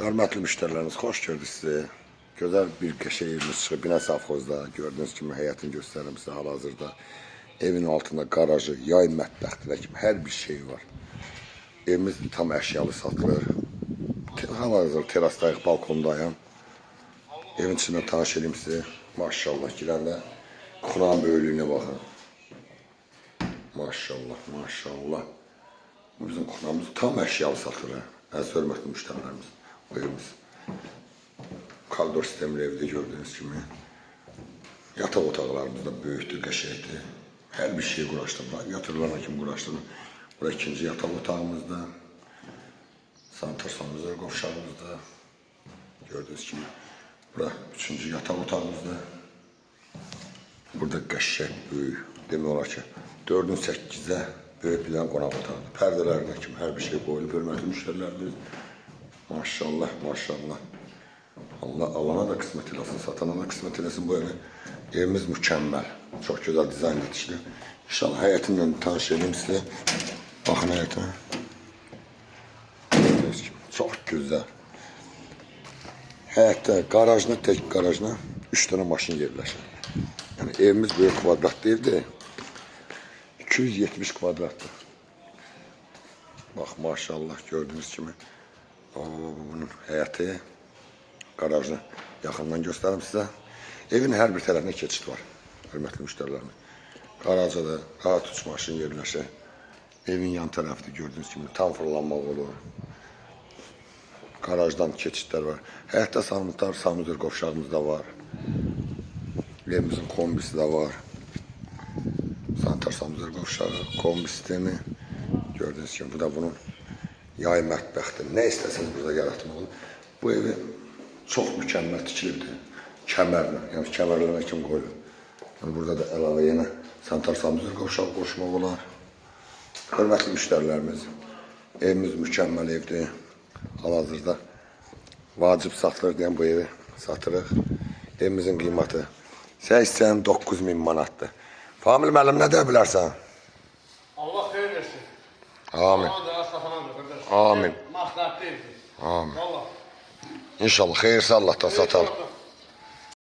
Hörmətli müştərilərimiz, xoş gördük sizi. Gözəl bir qəşəng evimiz çıxıb Binə Safxozda. Gördüyünüz kimi həyətini göstərim sizə hal-hazırda. Evin altında qarajı, yay mətbəxtinə kimi hər bir şey var. Evimiz tam əşyalı satılır. Hal-hazırda terasdayıq, balkondayım. Evin içindən tanış edeyim sizi. Maşallah girəndə Kur'an böyüklüyünə baxın. Maşallah, maşallah. Bu bizim Kur'anımız tam əşyalı satılır. Əziz hörmətli müştərilərimiz. Bu evimiz koridor sistemli evde gördüğünüz gibi yatak otaqlarımız da böyükdür, qəşəngdir. Hər bir şey quraşdırılır. Yatırılana kimi quraşdırılır. Bura ikinci yatak otağımızda. Sanitar sanuzlar qovşağımızda. Gördüğünüz gibi. Bura üçüncü yatak otağımızda. Burada qəşəng, böyük. Demək olar ki, 4'ün 8'e böyük bir dənə qonaq otağıdır. Pərdələrinə kimi hər bir şey qoyulub, hörmətli müştərilərimiz. Maşallah, maşallah. Allah alana da kısmet eləsin, satana da kısmet eləsin bu evi. Evimiz mükəmməl. Çox gözəl dizayn edilmişdir. İnşallah həyətindən tanış edeyim size. Baxın həyətinə. Çox gözəl. Həyətdə garajına, tek garajına 3 dənə maşın yerləşir. Yəni evimiz böyük kvadratlı evdir. 270 kvadratdır. Bax maşallah gördüğünüz kimi. Bunun həyəti, garajını yaxından göstərim sizə. Evin hər bir tərəfində keçid var, hörmətli müştərilərimiz. Garaja da rahat 3 maşın yerləşir. Evin yan tərəfidir gördüğünüz kimi, tam fırlanmaq olur. Garajdan keçidlər var. Həyətdə sanuzör qovşağımız da var. Evimizin kombisi de var. Sanitar sanuzör qovşağı, kombi sistemi. Gördüğünüz kimi, bu da bunun yay mətbəxdir. Nə istəsəniz burada yaratmaq olur. Bu evi çox mükəmməl tikilibdir. Kəmərlə, yəni kəmərləmə kimi qoyulur. Yəni burada da əlavə yenə sanitar sanuzör qovşağı qoşmaq olar. Hörmətli müştərilərimiz, evimiz mükəmməl evdir. Hal-hazırda vacib satılır deyən bu evi satırıq. Evimizin qiyməti 89.000 manatdır. Famil müəllim, nə deyə bilərsən? Allah xeyir versin. Amin. Amin. Məsləhətli evdir. Amin. Valla. İnşallah xeyirsə Allah da satar.